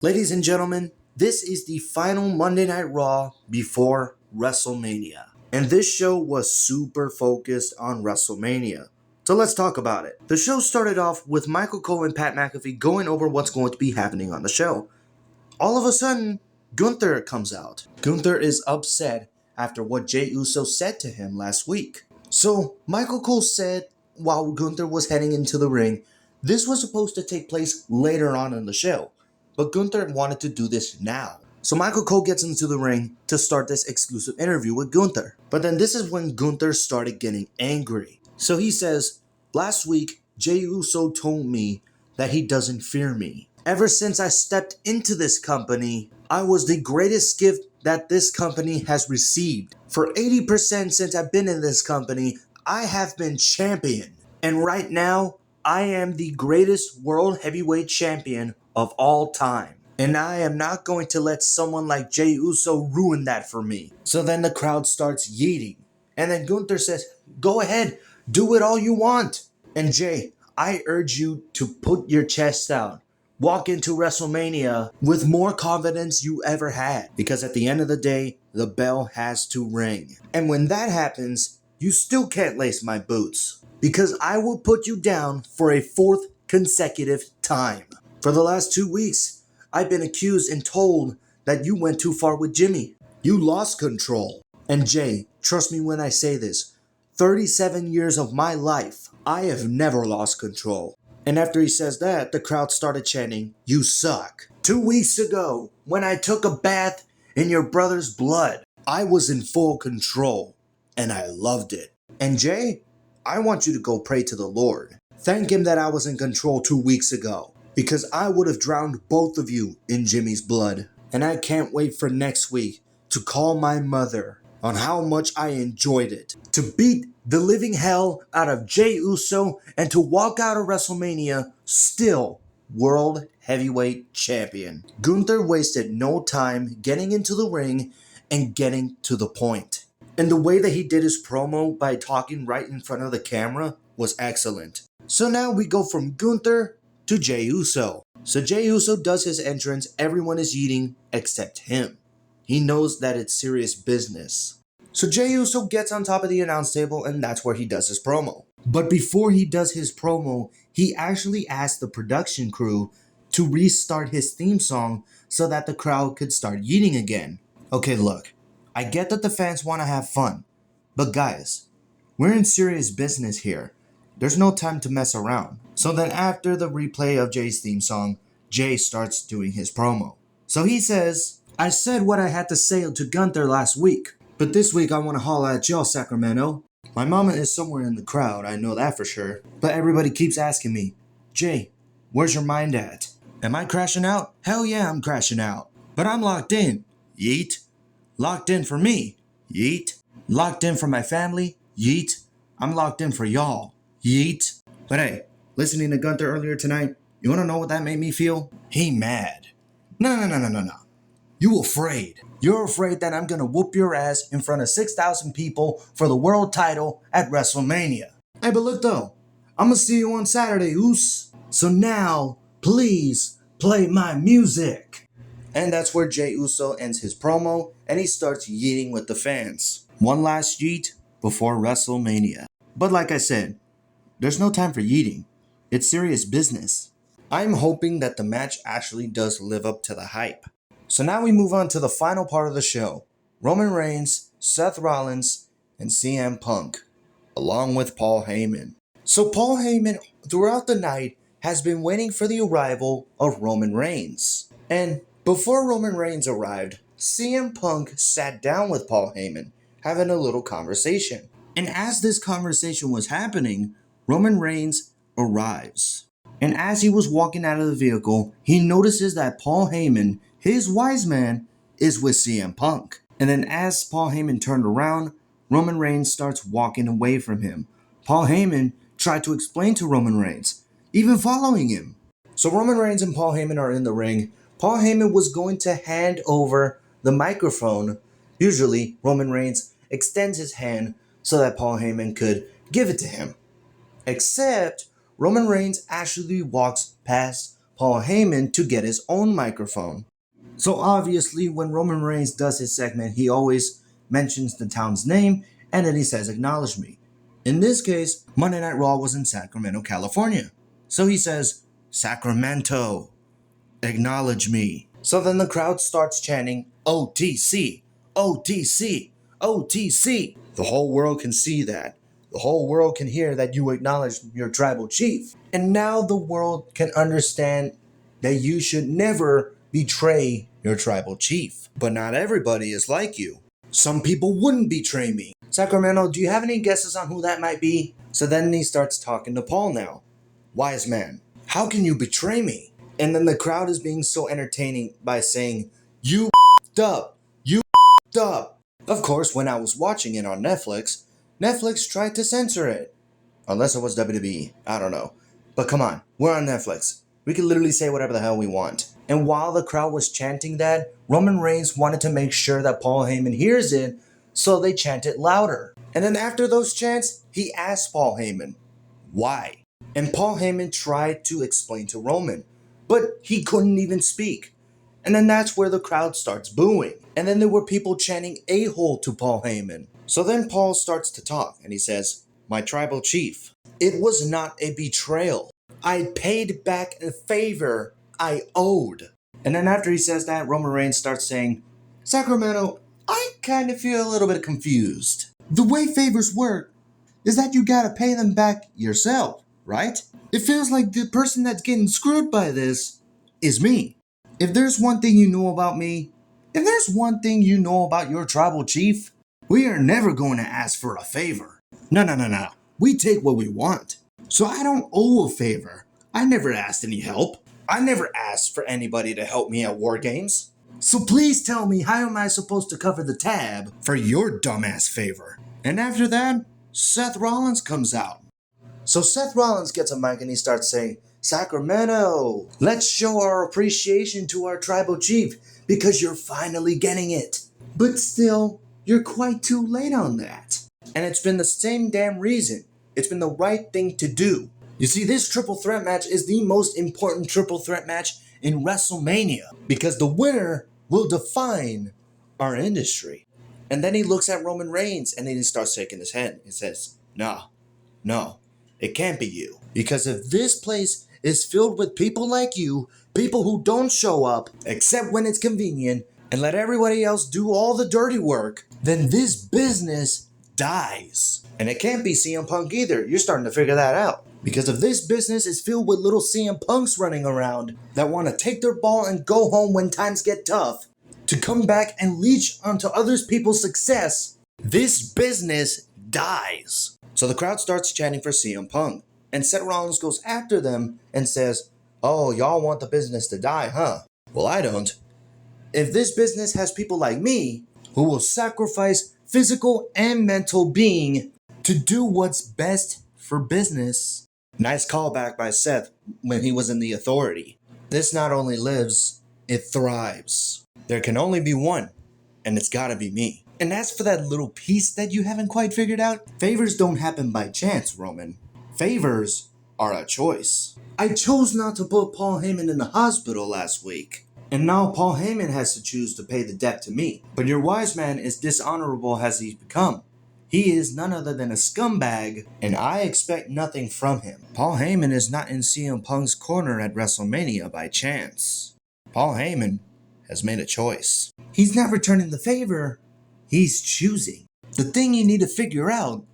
Ladies and gentlemen, this is the final Monday Night Raw before WrestleMania. And this show was super focused on WrestleMania. So let's talk about it. The show started off with Michael Cole and Pat McAfee going over what's going to be happening on the show. All of a sudden, Gunther comes out. Gunther is upset after what Jey USO said to him last week. So Michael Cole said while Gunther was heading into the ring, this was supposed to take place later on in the show. But Gunther wanted to do this now. So Michael Cole gets into the ring to start this exclusive interview with Gunther. But then this is when Gunther started getting angry. So he says, last week, Jey Uso told me that he doesn't fear me. Ever since I stepped into this company, I was the greatest gift that this company has received. For 80% since I've been in this company, I have been champion. And right now, I am the greatest world heavyweight champion of all time. And I am not going to let someone like Jey Uso ruin that for me. So then the crowd starts yeeting. And then Gunther says, go ahead, do it all you want. And Jey, I urge you to put your chest out. Walk into WrestleMania with more confidence you ever had. Because at the end of the day, the bell has to ring. And when that happens, you still can't lace my boots. Because I will put you down for a fourth consecutive time. For the last 2 weeks, I've been accused and told that you went too far with Jimmy. You lost control. And Jey, trust me when I say this, 37 years of my life, I have never lost control. And after he says that, the crowd started chanting, you suck. 2 weeks ago, when I took a bath in your brother's blood, I was in full control, and I loved it. And Jey, I want you to go pray to the Lord. Thank him that I was in control 2 weeks ago, because I would have drowned both of you in Jimmy's blood. And I can't wait for next week to call my mother on how much I enjoyed it. To beat the living hell out of Jey Uso and to walk out of WrestleMania still World Heavyweight Champion. Gunther wasted no time getting into the ring and getting to the point. And the way that he did his promo by talking right in front of the camera was excellent. So now we go from Gunther to Jey Uso. So Jey Uso does his entrance, everyone is eating except him. He knows that it's serious business. So Jey Uso gets on top of the announce table and that's where he does his promo. But before he does his promo, he actually asked the production crew to restart his theme song so that the crowd could start eating again. Okay, look, I get that the fans want to have fun, but guys, we're in serious business here. There's no time to mess around. So then after the replay of Jey's theme song, Jey starts doing his promo. So he says, I said what I had to say to Gunther last week, but this week I want to holla at y'all, Sacramento. My mama is somewhere in the crowd, I know that for sure. But everybody keeps asking me, Jey, where's your mind at? Am I crashing out? Hell yeah, I'm crashing out. But I'm locked in. Yeet. Locked in for me. Yeet. Locked in for my family. Yeet. I'm locked in for y'all. Yeet. But hey, listening to Gunther earlier tonight, you want to know what that made me feel? He mad. No. You afraid. You're afraid that I'm going to whoop your ass in front of 6,000 people for the world title at WrestleMania. Hey, but look though, I'm going to see you on Saturday, Oos. So now, please play my music. And that's where Jey Uso ends his promo and he starts yeeting with the fans. One last yeet before WrestleMania. But like I said, there's no time for yeeting. It's serious business. I'm hoping that the match actually does live up to the hype. So now we move on to the final part of the show. Roman Reigns, Seth Rollins, and CM Punk, along with Paul Heyman. So Paul Heyman, throughout the night, has been waiting for the arrival of Roman Reigns. And before Roman Reigns arrived, CM Punk sat down with Paul Heyman, having a little conversation. And as this conversation was happening, Roman Reigns arrives. And as he was walking out of the vehicle, he notices that Paul Heyman, his wise man, is with CM Punk. And then as Paul Heyman turned around, Roman Reigns starts walking away from him. Paul Heyman tried to explain to Roman Reigns, even following him. So Roman Reigns and Paul Heyman are in the ring. Paul Heyman was going to hand over the microphone. Usually, Roman Reigns extends his hand so that Paul Heyman could give it to him. Except Roman Reigns actually walks past Paul Heyman to get his own microphone. So obviously, when Roman Reigns does his segment, he always mentions the town's name and then he says, "Acknowledge me." In this case, Monday Night Raw was in Sacramento, California. So he says, "Sacramento, acknowledge me." So then the crowd starts chanting, "OTC, OTC, OTC." The whole world can see that. The whole world can hear that you acknowledge your tribal chief. And now the world can understand that you should never betray your tribal chief. But not everybody is like you. Some people wouldn't betray me. Sacramento, do you have any guesses on who that might be? So then he starts talking to Paul now. "Wise man, how can you betray me?" And then the crowd is being so entertaining by saying, "You f***ed up, you f***ed up." Of course, when I was watching it on Netflix, Netflix tried to censor it. Unless it was WWE, I don't know. But come on, we're on Netflix. We can literally say whatever the hell we want. And while the crowd was chanting that, Roman Reigns wanted to make sure that Paul Heyman hears it, so they chanted louder. And then after those chants, he asked Paul Heyman, "Why?" And Paul Heyman tried to explain to Roman, but he couldn't even speak. And then that's where the crowd starts booing. And then there were people chanting "a-hole" to Paul Heyman. So then Paul starts to talk and he says, "My tribal chief, it was not a betrayal. I paid back a favor I owed." And then after he says that, Roman Reigns starts saying, "Sacramento, I kind of feel a little bit confused. The way favors work is that you gotta pay them back yourself, right? It feels like the person that's getting screwed by this is me. If there's one thing you know about me, if there's one thing you know about your tribal chief, we are never going to ask for a favor. No. We take what we want. So I don't owe a favor. I never asked any help. I never asked for anybody to help me at War Games. So please tell me, how am I supposed to cover the tab for your dumbass favor?" And after that, Seth Rollins comes out. So Seth Rollins gets a mic and he starts saying, "Sacramento, let's show our appreciation to our tribal chief because you're finally getting it. But still, you're quite too late on that. And it's been the same damn reason. It's been the right thing to do. You see, this triple threat match is the most important triple threat match in WrestleMania because the winner will define our industry." And then he looks at Roman Reigns and then he starts shaking his head. He says, No, it can't be you. Because if this place is filled with people like you, people who don't show up except when it's convenient and let everybody else do all the dirty work, then this business dies. And it can't be CM Punk either. You're starting to figure that out. Because if this business is filled with little CM Punks running around that want to take their ball and go home when times get tough, to come back and leech onto other people's success, this business dies. So the crowd starts chanting for CM Punk. And Seth Rollins goes after them and says, "Oh, y'all want the business to die, huh? Well, I don't. If this business has people like me who will sacrifice physical and mental being to do what's best for business." Nice callback by Seth when he was in the Authority. This not only lives, it thrives. There can only be one, and it's gotta be me. And as for that little piece that you haven't quite figured out, favors don't happen by chance, Roman. Favors are a choice. I chose not to put Paul Heyman in the hospital last week. And now Paul Heyman has to choose to pay the debt to me. But your wise man is dishonorable as he's become. He is none other than a scumbag, and I expect nothing from him. Paul Heyman is not in CM Punk's corner at WrestleMania by chance. Paul Heyman has made a choice. He's not returning the favor, he's choosing. The thing you need to figure out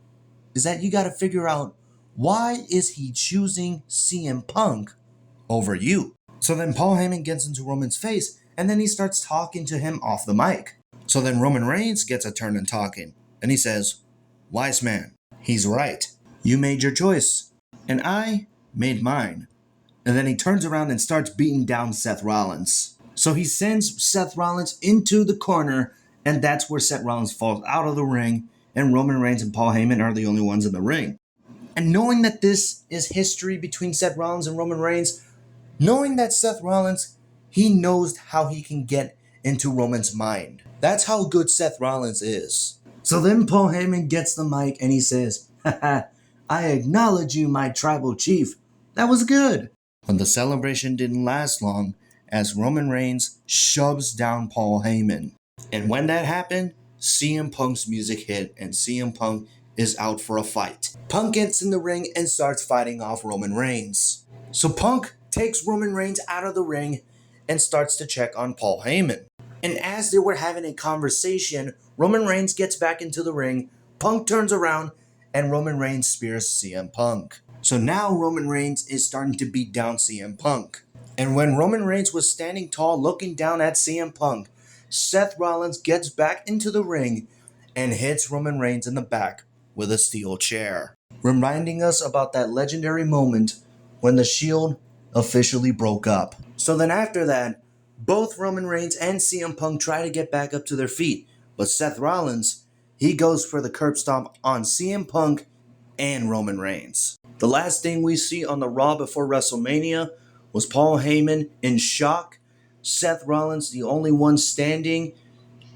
is that you gotta figure out, why is he choosing CM Punk over you? So then Paul Heyman gets into Roman's face, and then he starts talking to him off the mic. So then Roman Reigns gets a turn in talking, and he says, "Wise man, he's right. You made your choice, and I made mine." And then he turns around and starts beating down Seth Rollins. So he sends Seth Rollins into the corner, and that's where Seth Rollins falls out of the ring, and Roman Reigns and Paul Heyman are the only ones in the ring. And knowing that this is history between Seth Rollins and Roman Reigns, knowing that Seth Rollins, he knows how he can get into Roman's mind. That's how good Seth Rollins is. So then Paul Heyman gets the mic and he says, "Haha, I acknowledge you, my tribal chief. That was good." But the celebration didn't last long as Roman Reigns shoves down Paul Heyman. And when that happened, CM Punk's music hit and CM Punk is out for a fight. Punk gets in the ring and starts fighting off Roman Reigns. So Punk takes Roman Reigns out of the ring and starts to check on Paul Heyman. And as they were having a conversation, Roman Reigns gets back into the ring, Punk turns around, and Roman Reigns spears CM Punk. So now Roman Reigns is starting to beat down CM Punk. And when Roman Reigns was standing tall looking down at CM Punk, Seth Rollins gets back into the ring and hits Roman Reigns in the back with a steel chair, reminding us about that legendary moment when the Shield officially broke up. So then after that, both Roman Reigns and CM Punk try to get back up to their feet, but Seth Rollins, he goes for the curb stomp on CM Punk and Roman Reigns. The last thing we see on the Raw before WrestleMania was Paul Heyman in shock, Seth Rollins the only one standing,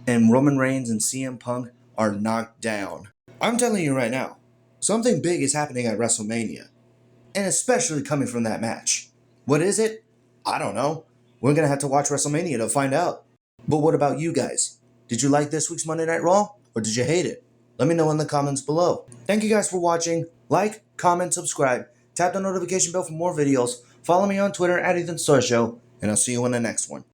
and Roman Reigns and CM Punk are knocked down. I'm telling you right now, something big is happening at WrestleMania, and especially coming from that match. What is it? I don't know. We're going to have to watch WrestleMania to find out. But what about you guys? Did you like this week's Monday Night Raw, or did you hate it? Let me know in the comments below. Thank you guys for watching. Like, comment, subscribe. Tap the notification bell for more videos. Follow me on Twitter at EthanStarShow, and I'll see you in the next one.